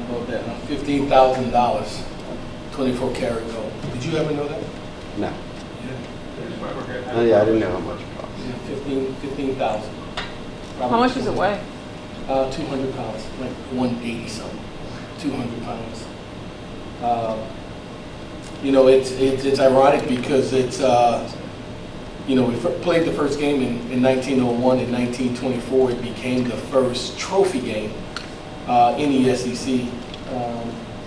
about that? $15,000, 24 karat gold. Did you ever know that? No. Yeah. Oh, yeah, I didn't know how much it cost. Yeah, 15,000. How much does it weigh? 200 pounds, like 180 something. 200 pounds. You know, it's ironic because it's you know, we played the first game in 1901. In 1924, it became the first trophy game in the SEC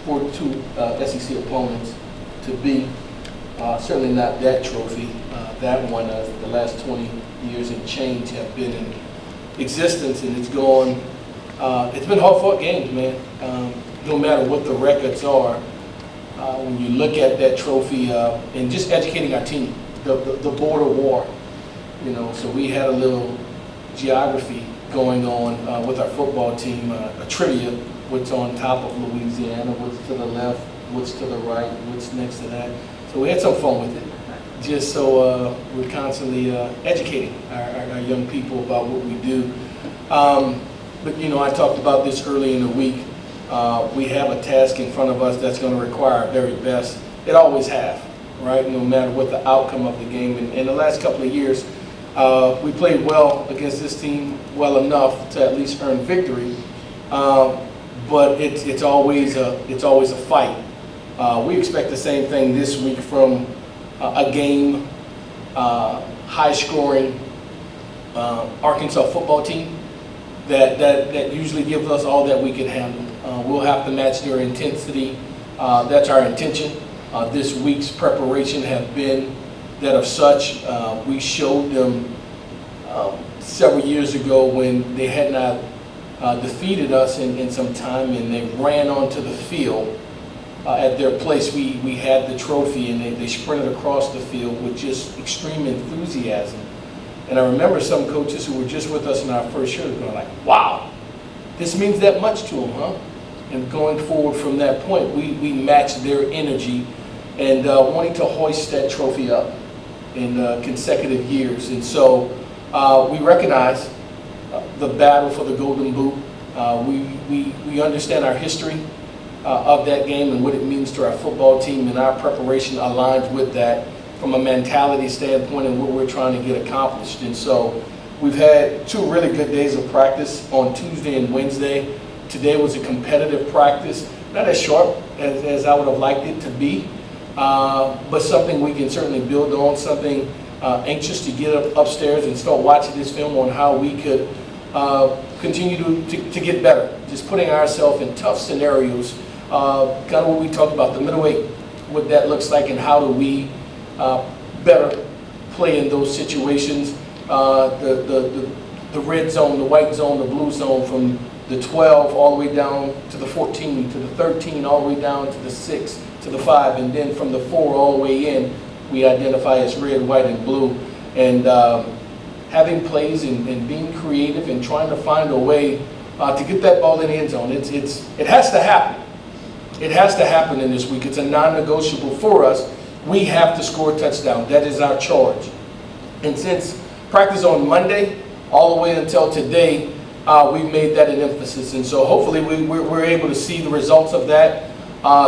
for two SEC opponents to beat. Certainly not that trophy. That one, the last 20 years and change have been in existence, and it's gone. It's been hard-fought games, man. No matter what the records are, when you look at that trophy and just educating our team, the border war, you know. So we had a little geography going on with our football team, a trivia, what's on top of Louisiana, what's to the left, what's to the right, what's next to that. So we had some fun with it, just so we're constantly educating our young people about what we do. But you know, I talked about this early in the week. We have a task in front of us that's going to require our very best. It always have, right? No matter what the outcome of the game. And in the last couple of years, we played well against this team, well enough to at least earn victory. But it's always a fight. We expect the same thing this week from a game, high-scoring Arkansas football team that usually gives us all that we can handle. We'll have to match their intensity. That's our intention. This week's preparation have been that of such. We showed them several years ago when they had not defeated us in some time, and they ran onto the field. At their place, we had the trophy, and they sprinted across the field with just extreme enthusiasm. And I remember some coaches who were just with us in our first year going like, wow, this means that much to them, huh? And going forward from that point, we matched their energy and wanting to hoist that trophy up in consecutive years. And so we recognize the battle for the Golden Boot. We understand our history of that game and what it means to our football team, and our preparation aligns with that from a mentality standpoint and what we're trying to get accomplished. And so we've had 2 really good days of practice on Tuesday and Wednesday. Today was a competitive practice, not as sharp as I would have liked it to be, but something we can certainly build on, something anxious to get upstairs and start watching this film on how we could continue to get better, just putting ourselves in tough scenarios, kind of what we talked about, the middleweight, what that looks like and how do we better play in those situations. The red zone, the white zone, the blue zone, from the 12 all the way down to the 14, to the 13, all the way down to the 6, to the 5, and then from the 4 all the way in, we identify as red, white, and blue. And having plays and being creative and trying to find a way to get that ball in the end zone. It has to happen. It has to happen in this week. It's a non-negotiable for us. We have to score a touchdown. That is our charge. And since practice on Monday all the way until today, we've made that an emphasis. And so hopefully we're able to see the results of that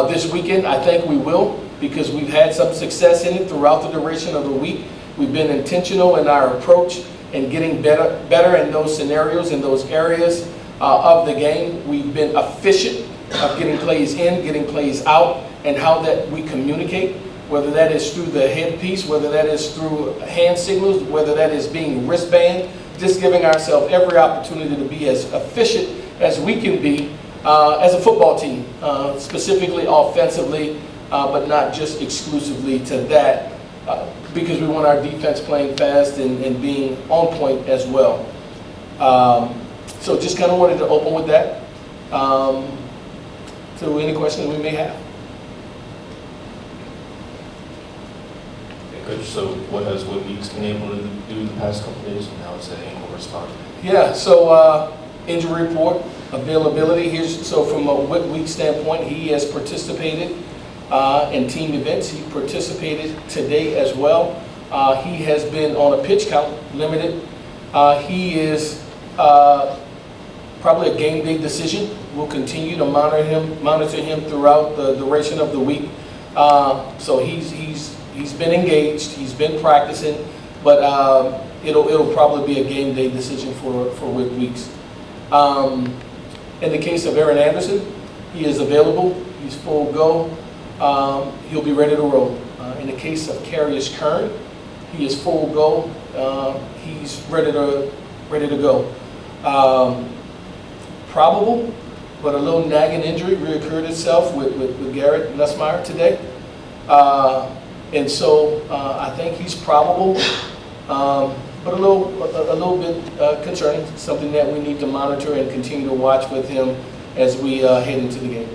this weekend. I think we will, because we've had some success in it throughout the duration of the week. We've been intentional in our approach and getting better in those scenarios, in those areas of the game. We've been efficient of getting plays in, getting plays out, and how that we communicate, whether that is through the headpiece, whether that is through hand signals, whether that is being wristband, just giving ourselves every opportunity to be as efficient as we can be as a football team, specifically offensively, but not just exclusively to that, because we want our defense playing fast and being on point as well. So just kind of wanted to open with that. So any questions we may have? Coach, so what has Whitbeek's been able to do the past couple days, and how is that ankle responding? Yeah, so injury report, availability. So from a Whitbeek standpoint, he has participated in team events. He participated today as well. He has been on a pitch count, limited. He is probably a game day decision we'll continue to monitor him throughout the duration of the week. So he's been engaged, he's been practicing, but it'll probably be a game day decision for Weeks. In the case of Aaron Anderson, he is available, he's full go, he'll be ready to roll. In the case of Carius Kern, he is full go, he's ready to go. Probable, but a little nagging injury reoccurred itself with Garrett Nussmeier today. And so I think he's probable, but a little bit concerning, something that we need to monitor and continue to watch with him as we head into the game.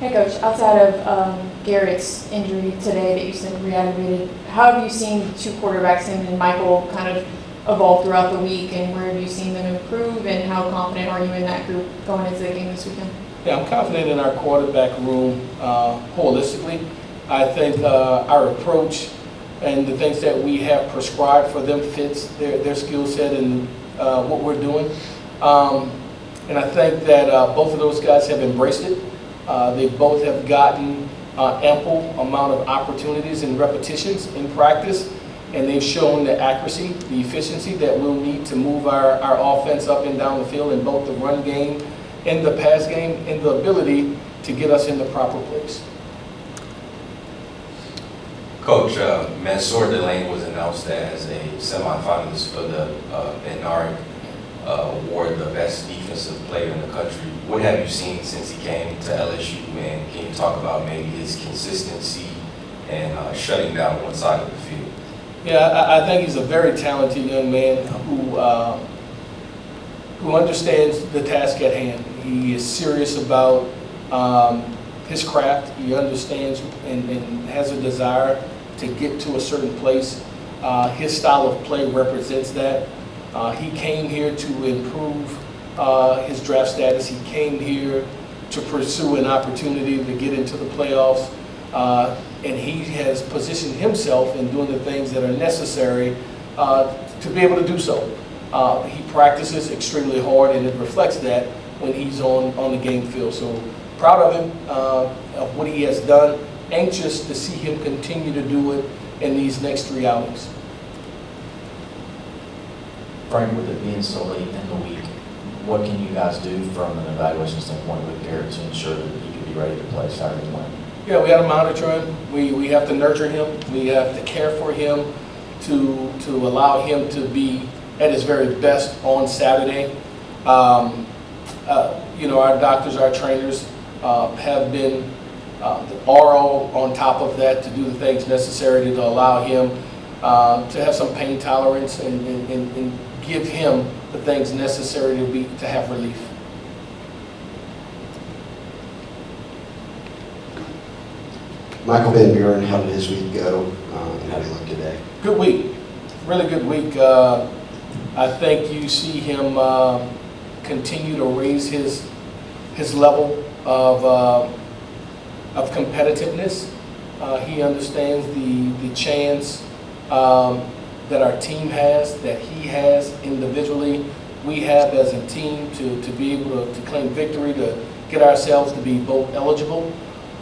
Hey Coach, outside of Garrett's injury today that you said reactivated, how have you seen two quarterbacks, him and Michael, kind of evolve throughout the week, and where have you seen them improve, and how confident are you in that group going into the game this weekend? Yeah, I'm confident in our quarterback room holistically. I think our approach and the things that we have prescribed for them fits their skill set and what we're doing. And I think that both of those guys have embraced it. They both have gotten ample amount of opportunities and repetitions in practice, and they've shown the accuracy, the efficiency that we'll need to move our offense up and down the field in both the run game and the pass game, and the ability to get us in the proper place. Coach, Mansour Delane was announced as a semifinalist for the Bednarik Award, the best defensive player in the country. What have you seen since he came to LSU, and can you talk about maybe his consistency and shutting down one side of the field? Yeah, I think he's a very talented young man who understands the task at hand. He is serious about his craft. He understands and has a desire to get to a certain place. His style of play represents that. He came here to improve his draft status. He came here to pursue an opportunity to get into the playoffs. And he has positioned himself in doing the things that are necessary to be able to do so. He practices extremely hard, and it reflects that when he's on the game field. So proud of him, of what he has done. Anxious to see him continue to do it in these next 3 outings. Frank, with it being so late in the week, what can you guys do from an evaluation standpoint with Garrett to ensure that he can be ready to play Saturday morning? Yeah, we got to monitor him. We have to nurture him. We have to care for him to allow him to be at his very best on Saturday. You know, our doctors, our trainers have been all on top of that to do the things necessary to allow him to have some pain tolerance and give him the things necessary to have relief. Michael Van Buren, how did his week go, and how did he look today? Good week, really good week. I think you see him continue to raise his level of competitiveness. He understands the chance that our team has, that he has individually, we have as a team to be able to claim victory, to get ourselves to be both eligible,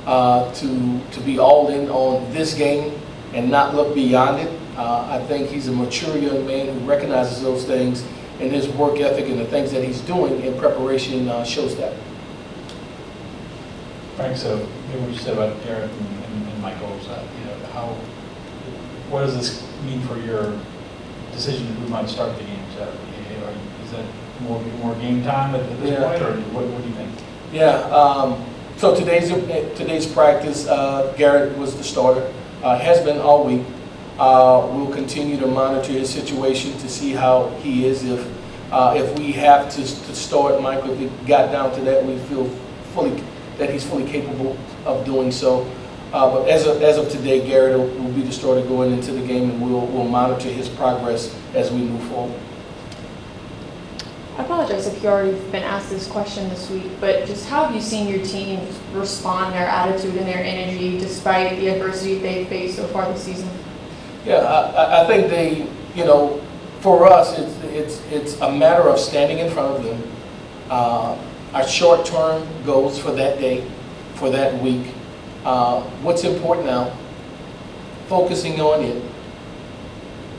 to be all in on this game and not look beyond it. I think he's a mature young man who recognizes those things, and his work ethic and the things that he's doing in preparation shows that. Frank, so what you said about Garrett and Michael, what does this mean for your decision who might start the game Saturday? Is that more game time at this point, or what do you think? Yeah. So today's practice, Garrett was the starter. Has been all week. We'll continue to monitor his situation to see how he is. If we have to start Michael, if it got down to that, we feel that he's fully capable of doing so. But as of today, Garrett will be the starter going into the game, and we'll monitor his progress as we move forward. I apologize if you already been asked this question this week, but just how have you seen your team respond, their attitude and their energy, despite the adversity they've faced so far this season? Yeah, I think they, for us, it's a matter of standing in front of them our short-term goals for that day, for that week. What's important now, focusing on it,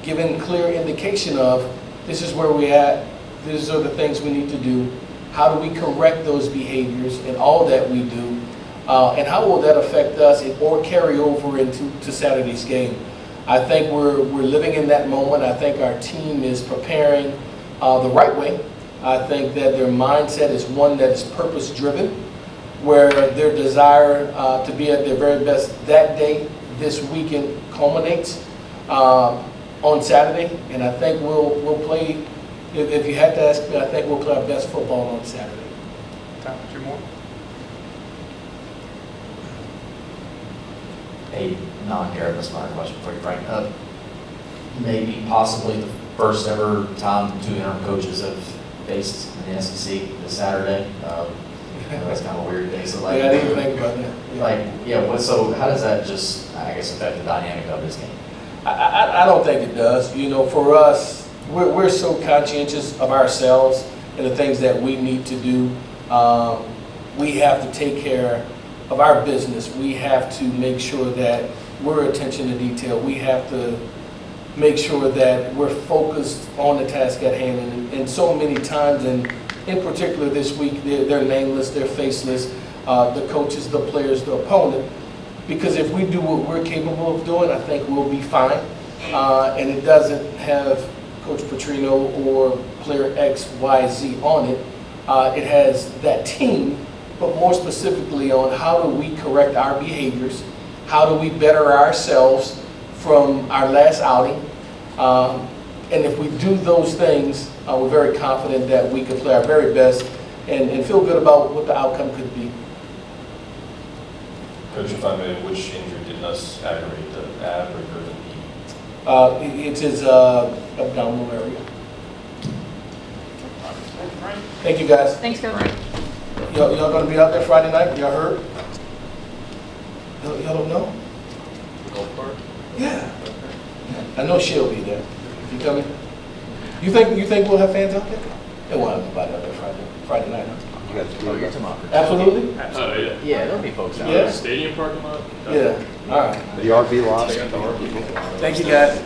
giving clear indication of this is where we're at, these are the things we need to do, how do we correct those behaviors in all that we do, and how will that affect us or carry over into Saturday's game. I think we're living in that moment. I think our team is preparing the right way. I think that their mindset is one that is purpose-driven, where their desire to be at their very best that day, this weekend, culminates on Saturday. And I think we'll play, if you had to ask me, I think we'll play our best football on Saturday. Time for two more. A non-Garrett Nussmeier question for you, Frank. Maybe possibly the first ever time two interim coaches have faced in the SEC this Saturday. I know that's kind of a weird day. So Yeah, I didn't even think about that. So how does that just, I guess, affect the dynamic of this game? I don't think it does. You know, for us, we're so conscientious of ourselves and the things that we need to do. We have to take care of our business. We have to make sure that we're attention to detail. We have to make sure that we're focused on the task at hand. And so many times, and in particular this week, they're nameless, they're faceless, the coaches, the players, the opponent. Because if we do what we're capable of doing, I think we'll be fine. And it doesn't have Coach Petrino or player X, Y, Z on it. It has that team, but more specifically on how do we correct our behaviors, how do we better ourselves from our last outing. And if we do those things, we're very confident that we can play our very best and feel good about what the outcome could be. Coach, if I may, which injury did Nuss aggravate, the ab or the knee? It's his abdominal area. Thank you, guys. Thanks, Coach. Y'all gonna be out there Friday night? Y'all heard? Y'all don't know? Golf cart? Yeah. I know she'll be there. You coming? You think we'll have fans out there? There won't have nobody out there Friday night, huh? You're talking about Absolutely? Oh, yeah. Yeah, there'll be folks out Yeah. there. Stadium parking lot? Yeah. All right. The RV lot. They got the RV. Thank you, guys.